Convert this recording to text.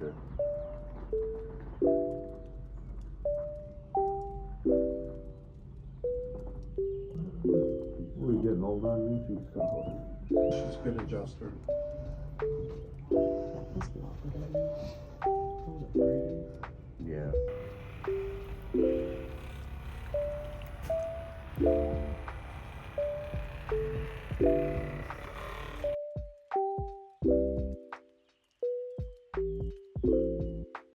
it. We getting old on me, she's solid. She's a good adjuster. That must be awkward.